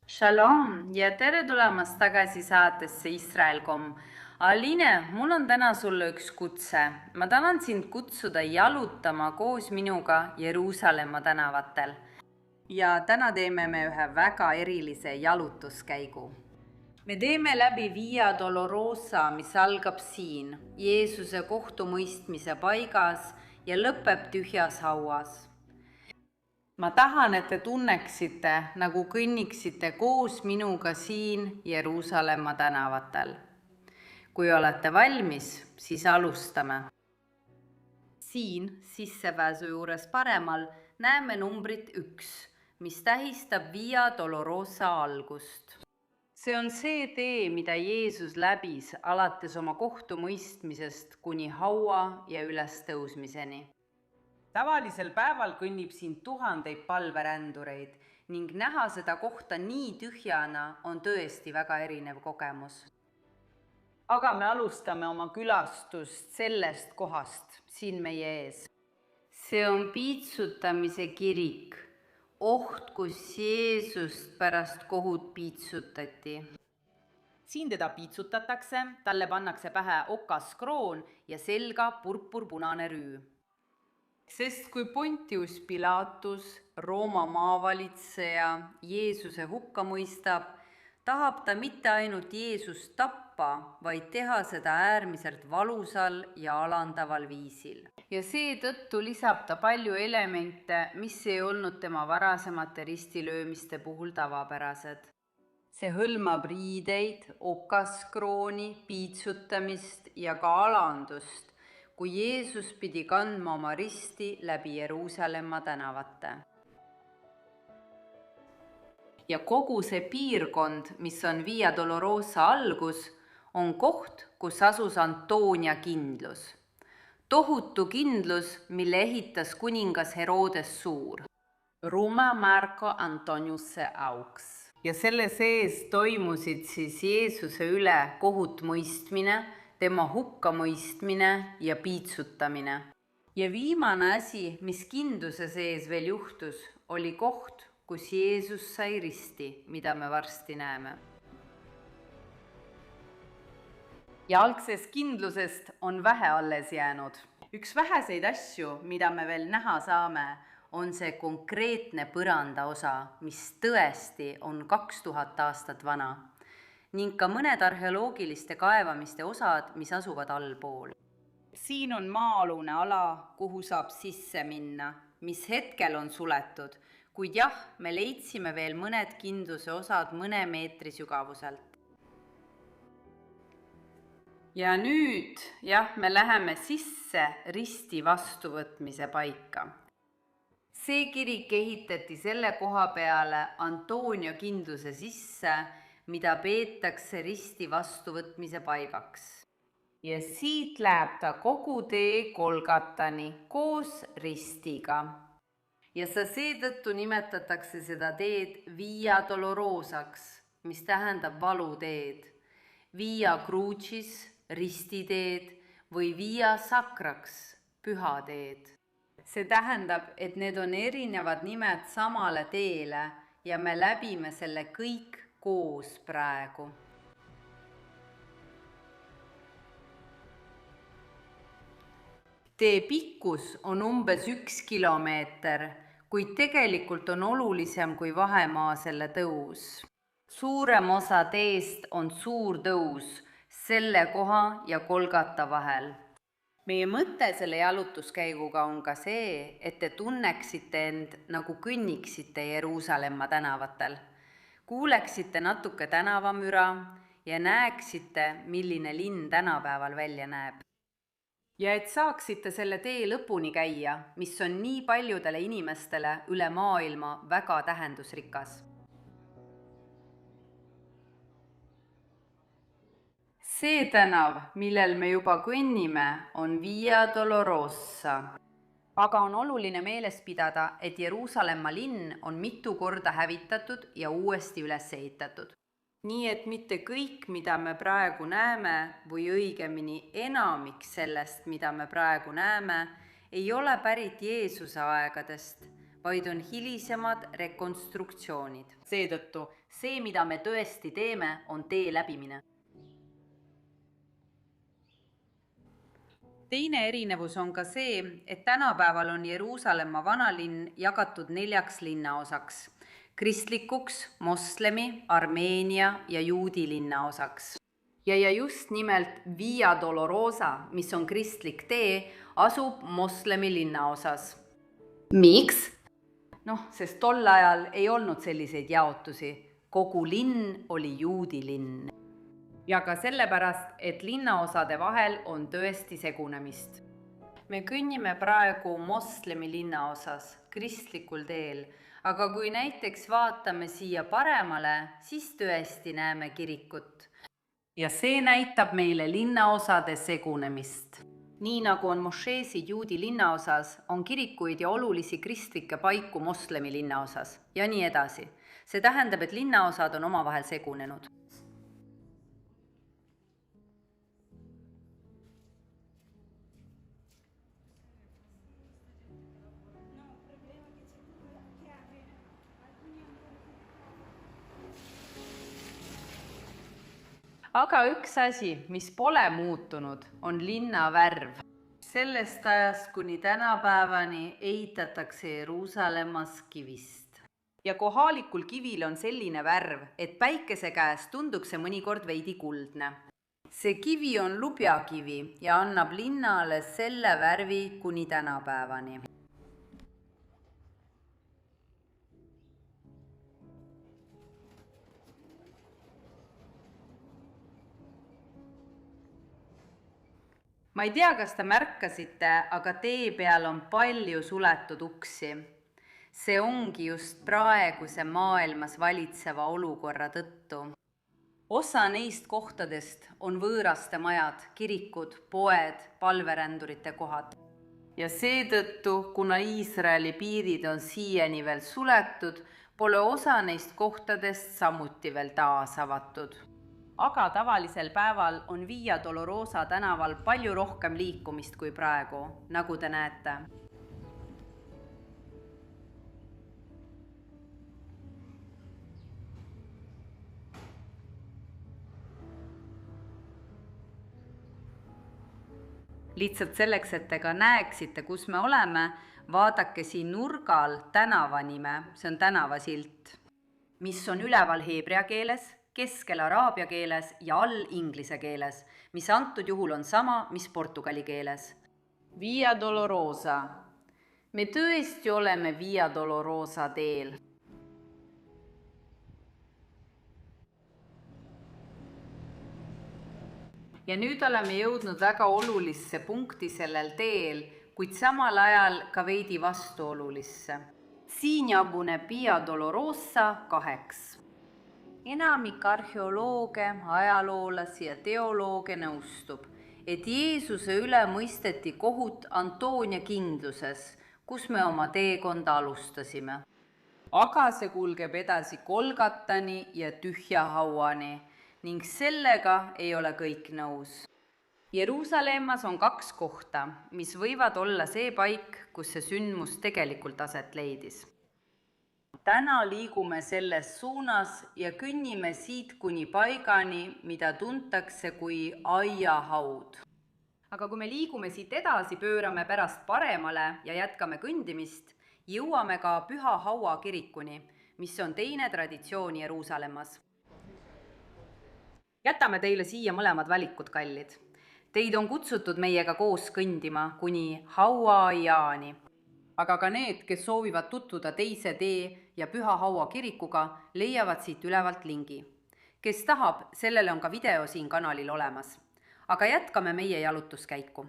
Shalom ja tere tulemast tagasi saatesse Iisrael.com. Aline, mul on täna sulle üks kutse. Ma tahan sind kutsuda jalutama koos minuga Jeruusalemma tänavatel. Ja täna teeme me ühe väga erilise jalutuskäigu. Me teeme läbi Via Dolorosa, mis algab siin, Jeesuse kohtumõistmise paigas ja lõpeb tühjas hauas. Ma tahan, et te tunneksite, nagu kõnniksite koos minuga siin Jeruusalemma tänavatel. Kui olete valmis, siis alustame. Siin sissepääsu juures paremal näeme numbrit 1, mis tähistab Via Dolorosa algust. See on see tee, mida Jeesus läbis alates oma kohtumõistmisest kuni haua ja ülestõusmiseni. Tavalisel päeval kõnnib siin tuhandeid palverändureid ning näha seda kohta nii tühjana on tõesti väga erinev kogemus. Aga me alustame oma külastust sellest kohast siin meie ees. See on piitsutamise kirik, kus Jeesust pärast kohut piitsutati. Siin teda piitsutatakse, talle pannakse pähe okas kroon ja selga purpurpunane rüü. Sest kui Pontius Pilatus, Rooma maavalitseja, Jeesuse hukka mõistab, tahab ta mitte ainult Jeesust tappa, vaid teha seda äärmiselt valusal ja alandaval viisil. Ja seetõttu lisab ta palju elemente, mis ei olnud tema varasemate ristilöömiste puhul tavapärased. See hõlmab riideid, okaskrooni, piitsutamist ja ka alandust, kui Jeesus pidi kandma oma risti läbi Jeruusalemma tänavate. Ja kogu see piirkond, mis on Via Dolorosa algus, on koht, kus asus Antonia kindlus. Tohutu kindlus, mille ehitas kuningas Herodes Suur. Roma Marco Antoniusse auks. Ja selle sees toimusid siis Jeesuse üle kohut mõistmine, tema hukkamõistmine ja piitsutamine. Ja viimane asi, mis kindluse sees veel juhtus, oli koht, kus Jeesus sai risti, mida me varsti näeme. Ja algsest kindlusest on vähe alles jäänud. Üks väheseid asju, mida me veel näha saame, on see konkreetne põranda osa, mis tõesti on 2000 aastat vana. Ning ka mõned arheoloogiliste kaevamiste osad, mis asuvad allpool. Siin on maa-alune ala, kuhu saab sisse minna, mis hetkel on suletud, kuid jah, me leidsime veel mõned kindluse osad mõne meetri sügavuselt. Ja nüüd, me läheme sisse risti vastuvõtmise paika. See kirik ehitati selle koha peale Antonia kindluse sisse, mida peetakse risti vastuvõtmise paigaks. Ja siit läheb ta kogu tee Golgatani koos ristiga. Ja seetõttu nimetatakse seda teed Via Dolorosaks, mis tähendab valuteed, Via Crucis, ristiteed või Via Sacraks, pühateed. See tähendab, et need on erinevad nimed samale teele ja me läbime selle kõik koos praegu. Tee pikkus on umbes 1 kilomeeter, kuid tegelikult on olulisem kui vahemaa selle tõus. Suurem osa teest on suur tõus selle koha ja Golgata vahel. Meie mõte selle jalutuskäiguga on ka see, et te tunneksite end nagu kõnniksite Jeruusalemma tänavatel. Kuuleksite natuke tänavamüra ja näeksite, milline linn tänapäeval välja näeb. Ja et saaksite selle tee lõpuni käia, mis on nii paljudele inimestele üle maailma väga tähendusrikas. See tänav, millel me juba kõnnime, on Via Dolorosa. Aga on oluline meeles pidada, et Jeruusalemma linn on mitu korda hävitatud ja uuesti üles ehitatud. Nii et mitte kõik, mida me praegu näeme, või õigemini enamik sellest, mida me praegu näeme, ei ole pärit Jeesuse aegadest, vaid on hilisemad rekonstruktsioonid. Seetõttu see, mida me tõesti teeme, on tee läbimine. Teine erinevus on ka see, et tänapäeval on Jeruusalemma vanalinn jagatud 4 linnaosaks: kristlikuks, moslemi, Armeenia ja juudi linnaosaks. Ja just nimelt Via Dolorosa, mis on kristlik tee, asub moslemi linnaosas. Miks? Sest tol ajal ei olnud selliseid jaotusi. Kogu linn oli juudi linn. Ja ka sellepärast, et linnaosade vahel on tõesti segunemist. Me kõnnime praegu moslemi linnaosas, kristlikul teel, aga kui näiteks vaatame siia paremale, siis tõesti näeme kirikut. Ja see näitab meile linnaosade segunemist. Nii nagu on mošeesid juudi linnaosas, on kirikuid ja olulisi kristlikke paiku moslemi linnaosas ja nii edasi. See tähendab, et linnaosad on omavahel segunenud. Aga üks asi, mis pole muutunud, on linna värv. Sellest ajast kuni tänapäevani ehitatakse Jeruusalemmas kivist. Ja kohalikul kivil on selline värv, et päikese käes tunduks see mõnikord veidi kuldne. See kivi on lubjakivi ja annab linnale selle värvi kuni tänapäevani. Ma ei tea, kas te märkasite, aga tee peal on palju suletud uksi. See ongi just praeguse maailmas valitseva olukorra tõttu. Osa neist kohtadest on võõraste majad, kirikud, poed, palverändurite kohad. Ja seetõttu, kuna Iisraeli piirid on siiani veel suletud, pole osa neist kohtadest samuti veel taas avatud. Aga tavalisel päeval on Via Dolorosa tänaval palju rohkem liikumist kui praegu, nagu te näete. Lihtsalt selleks, et te ka näeksite, kus me oleme, vaadake siin nurgal tänava nime, see on tänavasilt, mis on üleval heebrea keeles, keskel araabia keeles ja all inglise keeles, mis antud juhul on sama, mis portugali keeles. Via Dolorosa. Me tõesti oleme Via Dolorosa teel. Ja nüüd oleme jõudnud väga olulisse punkti sellel teel, kuid samal ajal ka veidi vastuolulisse. Siin jaguneb Via Dolorosa 2. Enamik arheolooge, ajaloolasi ja teolooge nõustub, et Jeesuse üle mõisteti kohut Antoonia kindluses, kus me oma teekonda alustasime. Aga see kulgeb edasi Golgatani ja tühja hauani ning sellega ei ole kõik nõus. Jeruusalemmas on 2 kohta, mis võivad olla see paik, kus see sündmus tegelikult aset leidis. Täna liigume selles suunas ja kõnnime siit kuni paigani, mida tuntakse kui aiahaud. Aga kui me liigume siit edasi, pöörame pärast paremale ja jätkame kõndimist, jõuame ka Püha Haua kirikuni, mis on teine traditsioon Jeruusalemmas. Jätame teile siia mõlemad valikud, kallid. Teid on kutsutud meiega koos kõndima kuni Hauaiaani. Aga ka need, kes soovivad tutvuda teise tee ja Püha Haua kirikuga, leiavad siit ülevalt lingi. Kes tahab, sellele on ka video siin kanalil olemas. Aga jätkame meie jalutuskäiku.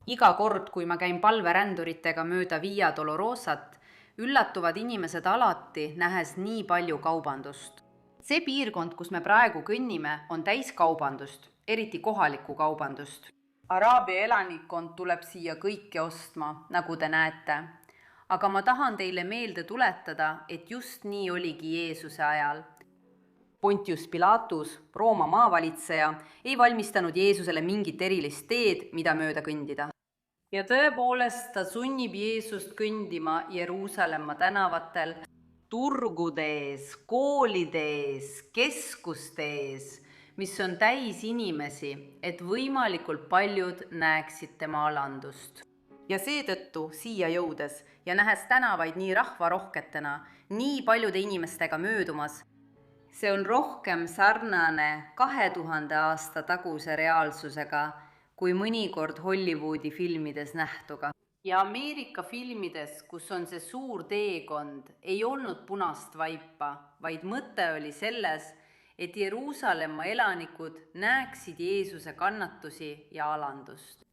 Iga kord, kui ma käin palveränduritega mööda Via Dolorosat, üllatuvad inimesed alati, nähes nii palju kaubandust. See piirkond, kus me praegu kõnnime, on täis kaubandust, eriti kohalikku kaubandust. Araabia elanikkond tuleb siia kõike ostma, nagu te näete. Aga ma tahan teile meelde tuletada, et just nii oligi Jeesuse ajal. Pontius Pilatus, Rooma maavalitseja, ei valmistanud Jeesusele mingit erilist teed, mida mööda kõndida. Ja tõepoolest ta sunnib Jeesust kõndima Jeruusalemma tänavatel, turgude ees, koolide ees, keskuste ees, mis on täis inimesi, et võimalikult paljud näeksid tema alandust. Ja seetõttu siia jõudes ja nähes tänavaid nii rahvarohketena, nii paljude inimestega möödumas, see on rohkem sarnane 2000 aasta taguse reaalsusega kui mõnikord Hollywoodi filmides nähtuga. Ja Ameerika filmides, kus on see suur teekond, ei olnud punast vaipa, vaid mõte oli selles, et Jeruusalemma elanikud näeksid Jeesuse kannatusi ja alandust.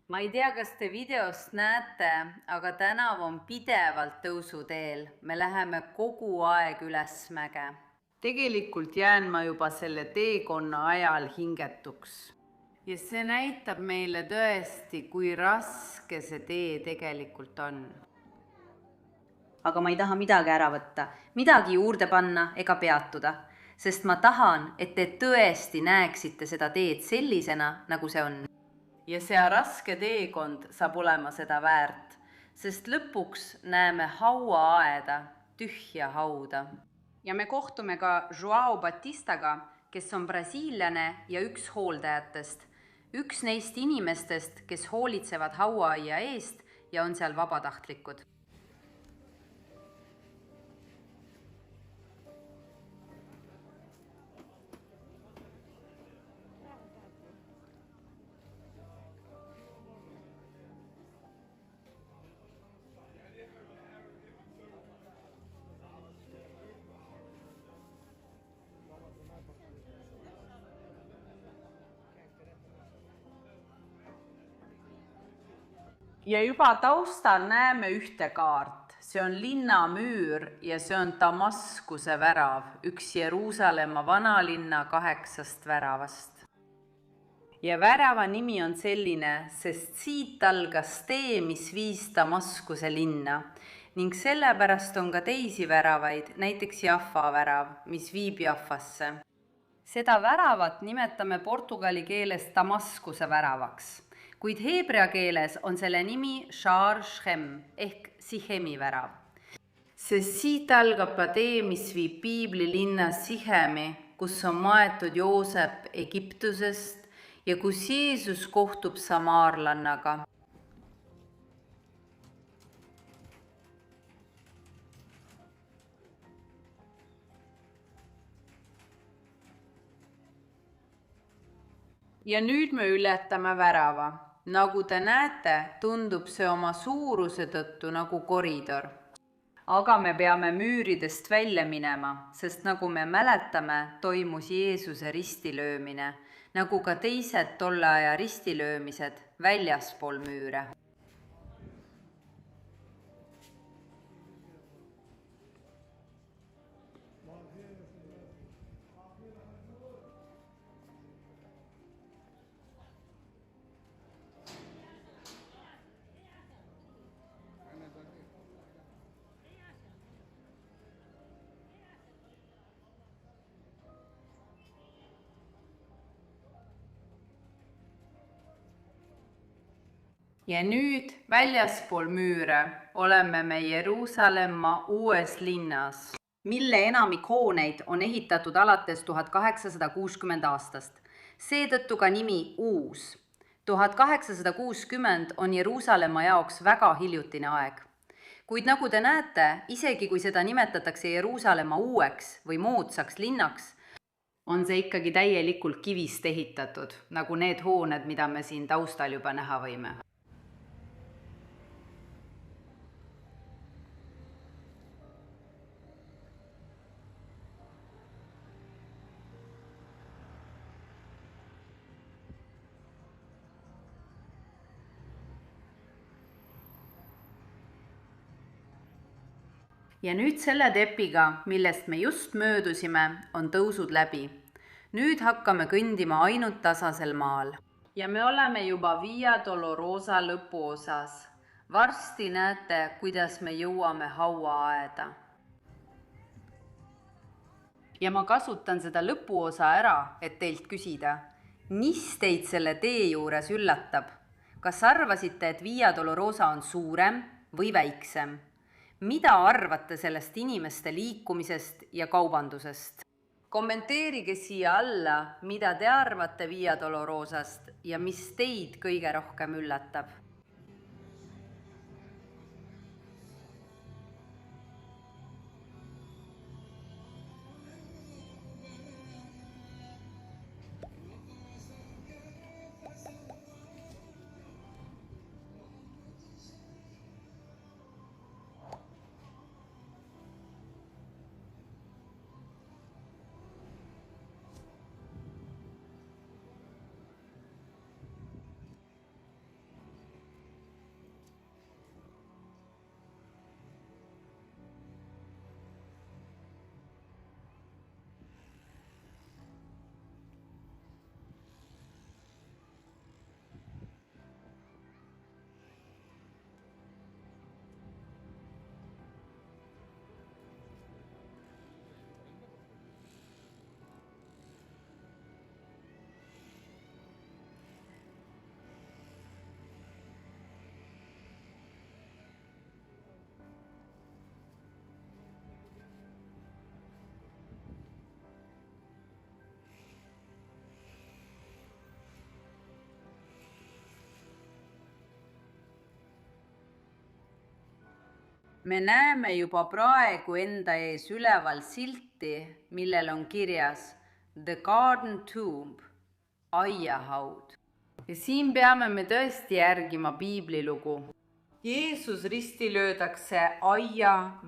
Ma ei tea, kas te videost näete, aga tänav on pidevalt tõusuteel. Me läheme kogu aeg üles mäge. Tegelikult jään ma juba selle teekonna ajal hingetuks. Ja see näitab meile tõesti, kui raske see tee tegelikult on. Aga ma ei taha midagi ära võtta, midagi juurde panna ega peatuda, sest ma tahan, et te tõesti näeksite seda teed sellisena, nagu see on. Ja see raske teekond saab olema seda väärt, sest lõpuks näeme hauaaeda, tühja hauda. Ja me kohtume ka Joao Batistaga, kes on brasiillane ja üks hooldajatest. Üks neist inimestest, kes hoolitsevad hauaaia eest ja on seal vabatahtlikud. Ja juba taustal näeme ühte kaart. See on linnamüür ja see on Damaskuse värav, üks Jeruusalemma vanalinna 8 väravast. Ja värava nimi on selline, sest siit algas tee, mis viis Damaskuse linna. Ning sellepärast on ka teisi väravaid, näiteks Jaffa värav, mis viib Jaffasse. Seda väravat nimetame portugali keeles Damaskuse väravaks. Kuid heebrea keeles on selle nimi Shaar Shem ehk Sichemi värav. Sest siit algab ka tee, mis viib Piibli linna Sichemi, kus on maetud Joosep Egiptusest ja kus Jeesus kohtub samaarlannaga. Ja nüüd me ületame värava. Nagu te näete, tundub see oma suuruse tõttu nagu koridor. Aga me peame müüridest välja minema, sest nagu me mäletame, toimus Jeesuse ristilöömine, nagu ka teised tolle aja ristilöömised väljaspool müüre. Ja nüüd väljaspool müüre oleme me Jeruusalemma uues linnas, mille enamik hooneid on ehitatud alates 1860 aastast. Seetõttu ka nimi uus. 1860 on Jeruusalemma jaoks väga hiljutine aeg. Kuid nagu te näete, isegi kui seda nimetatakse Jeruusalemma uueks või moodsaks linnaks, on see ikkagi täielikult kivist ehitatud, nagu need hooned, mida me siin taustal juba näha võime. ja nüüd selle tepiga, millest me just möödusime, on tõusud läbi. Nüüd hakkame kõndima ainult tasasel maal. ja me oleme juba Via Dolorosa lõpuosas. Varsti näete, kuidas me jõuame hauaaeda. Ja ma kasutan seda lõpuosa ära, et teilt küsida, mis teid selle tee juures üllatab? Kas arvasite, et Via Dolorosa on suurem või väiksem? Mida arvate sellest inimeste liikumisest ja kaubandusest? Kommenteerige siia alla, mida te arvate Via Dolorosast ja mis teid kõige rohkem üllatab. Me näeme juba praegu enda ees üleval silti, millel on kirjas The Garden Tomb, aiahaud. Ja siin peame me tõesti järgima piiblilugu. Jeesus risti löödakse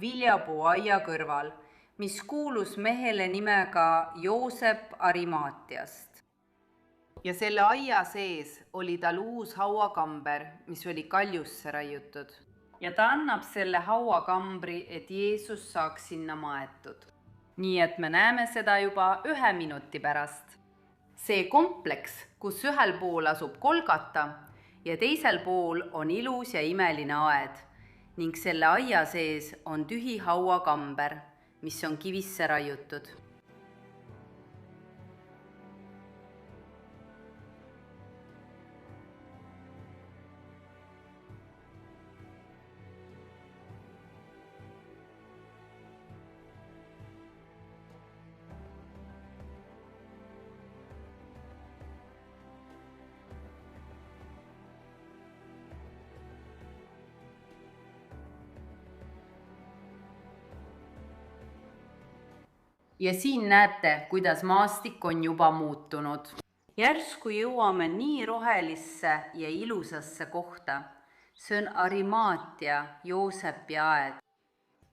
viljapuu aia kõrval, mis kuulus mehele nimega Joosep Arimaatiast. Ja selle aia sees oli tal uus hauakamber, mis oli kaljusse raiutud. Ja ta annab selle hauakambri, et Jeesus saaks sinna maetud. Nii et me näeme seda juba 1 minuti pärast. See kompleks, kus ühel pool asub Golgata ja teisel pool on ilus ja imeline aed ning selle aia sees on tühi hauakamber, mis on kivisse raiutud. Ja siin näete, kuidas maastik on juba muutunud. Järsku jõuame nii rohelisse ja ilusasse kohta. See on Arimaatia, Joosepi aed.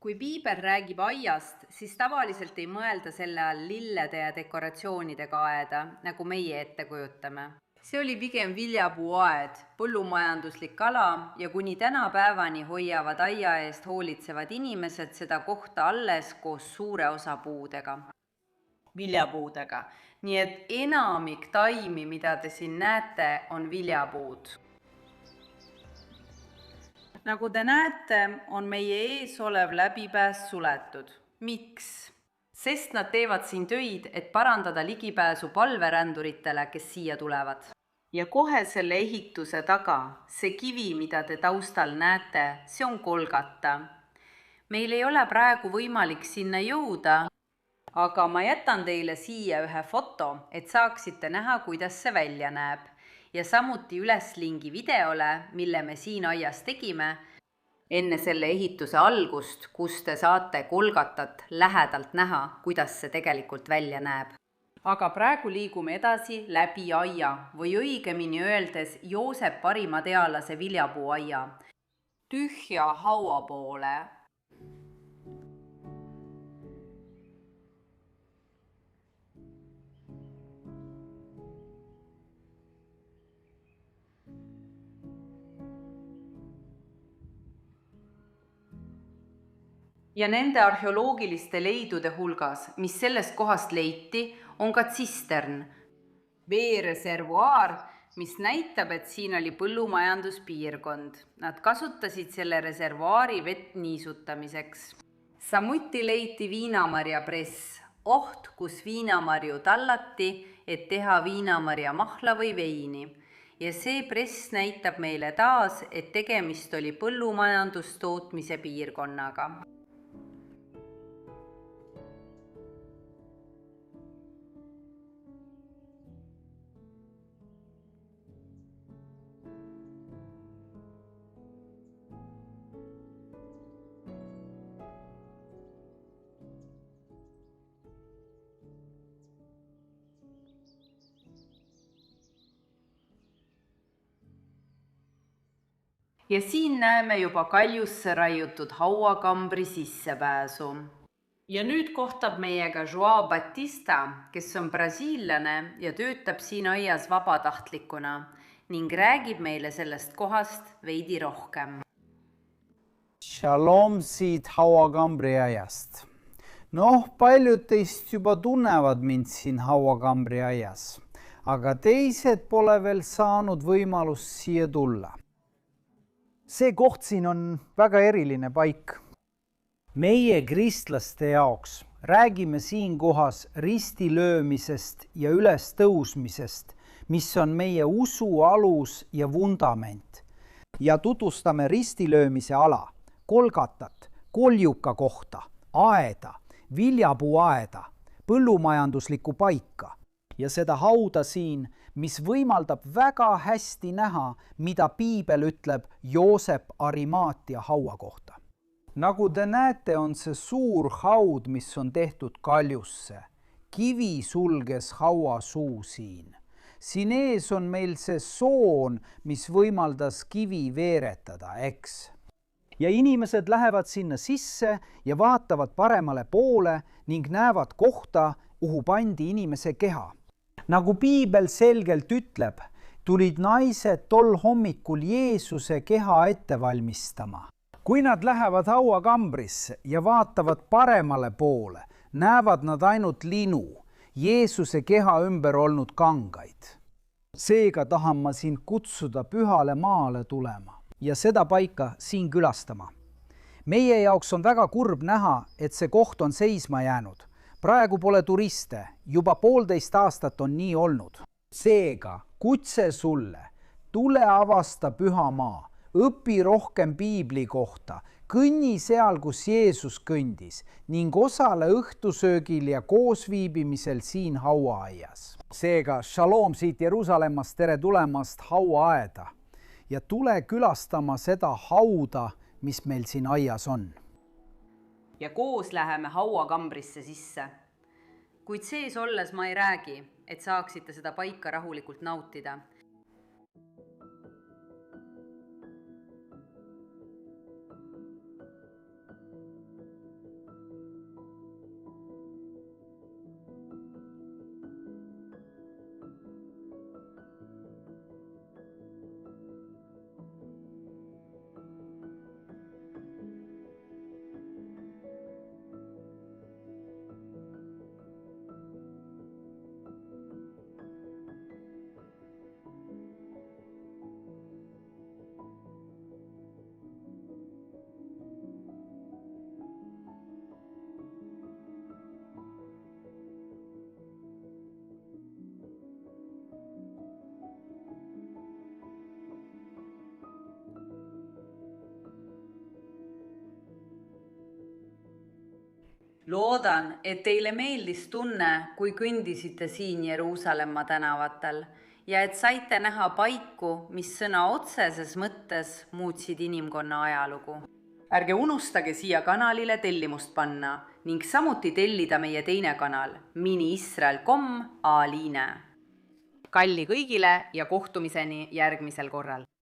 Kui piibel räägib aiast, siis tavaliselt ei mõelda selle all lillede ja dekoratsioonidega aeda, nagu meie ette kujutame. See oli pigem viljapuuaed, põllumajanduslik ala ja kuni tänapäevani hoiavad aia eest hoolitsevad inimesed seda kohta alles koos suure osa puudega, viljapuudega. Nii et enamik taimi, mida te siin näete, on viljapuud. Nagu te näete, on meie ees olev läbipääs suletud. Miks? Sest nad teevad siin töid, et parandada ligipääsu palveränduritele, kes siia tulevad. Ja kohe selle ehituse taga, see kivi, mida te taustal näete, see on Golgata. Meil ei ole praegu võimalik sinna jõuda, aga ma jätan teile siia ühe foto, et saaksite näha, kuidas see välja näeb. Ja samuti üles lingi videole, mille me siin aias tegime, enne selle ehituse algust, kus te saate Golgatat lähedalt näha, kuidas see tegelikult välja näeb. Aga praegu liigume edasi läbi aia või õigemini öeldes Joosep Arimatealase viljapuuaia tühja haua poole. ja nende arheoloogiliste leidude hulgas, mis sellest kohast leiti, on ka tsistern, veereservuaar, mis näitab, et siin oli põllumajanduspiirkond. Nad kasutasid selle reservuaari vett niisutamiseks. Samuti leiti viinamarja press, oht, kus viinamarju tallati, et teha viinamarja mahla või veini. Ja see press näitab meile taas, et tegemist oli põllumajandustootmise piirkonnaga. Ja siin näeme juba kaljusse raiutud hauakambri sissepääsu. Ja nüüd kohtab meiega Joao Batista, kes on brasiillane ja töötab siin aias vabatahtlikuna ning räägib meile sellest kohast veidi rohkem. Shalom siit hauakambri aiast. Paljud teist juba tunnevad mind siin hauakambri aias, aga teised pole veel saanud võimalust siia tulla. See koht siin on väga eriline paik. Meie kristlaste jaoks räägime siin kohas ristilöömisest ja ülestõusmisest, mis on meie usu alus ja vundament. Ja tutvustame ristilöömise ala, Golgatat, koljuka kohta, aeda, viljapuuaeda, põllumajanduslikku paika ja seda hauda siin, mis võimaldab väga hästi näha, mida piibel ütleb Joosep Arimaatia haua kohta. Nagu te näete, on see suur haud, mis on tehtud kaljusse. Kivi sulges haua suu siin. Siin ees on meil see soon, mis võimaldas kivi veeretada, eks? Ja inimesed lähevad sinna sisse ja vaatavad paremale poole ning näevad kohta, kuhu pandi inimese keha. Nagu piibel selgelt ütleb, tulid naised tol hommikul Jeesuse keha ette valmistama. Kui nad lähevad hauakambrisse ja vaatavad paremale poole, näevad nad ainult linu, Jeesuse keha ümber olnud kangaid. Seega tahan ma sind kutsuda pühale maale tulema ja seda paika siin külastama. Meie jaoks on väga kurb näha, et see koht on seisma jäänud. Praegu pole turiste, juba 1,5 aastat on nii olnud. Seega, kutse sulle, tule avasta püha maa, õpi rohkem piibli kohta, kõnni seal, kus Jeesus kõndis ning osale õhtusöögil ja koosviibimisel siin hauaaias. Seega, shalom siit Jeruusalemmast, tere tulemast hauaaeda ja tule külastama seda hauda, mis meil siin aias on. Ja koos läheme hauakambrisse sisse. Kuid sees olles ma ei räägi, et saaksite seda paika rahulikult nautida. Loodan, et teile meeldis tunne, kui kõndisite siin Jeruusalemma tänavatel ja et saite näha paiku, mis sõna otseses mõttes muutsid inimkonna ajalugu. Ärge unustage siia kanalile tellimust panna ning samuti tellida meie teine kanal, miniisrael.com Aliine. Kalli kõigile ja kohtumiseni järgmisel korral!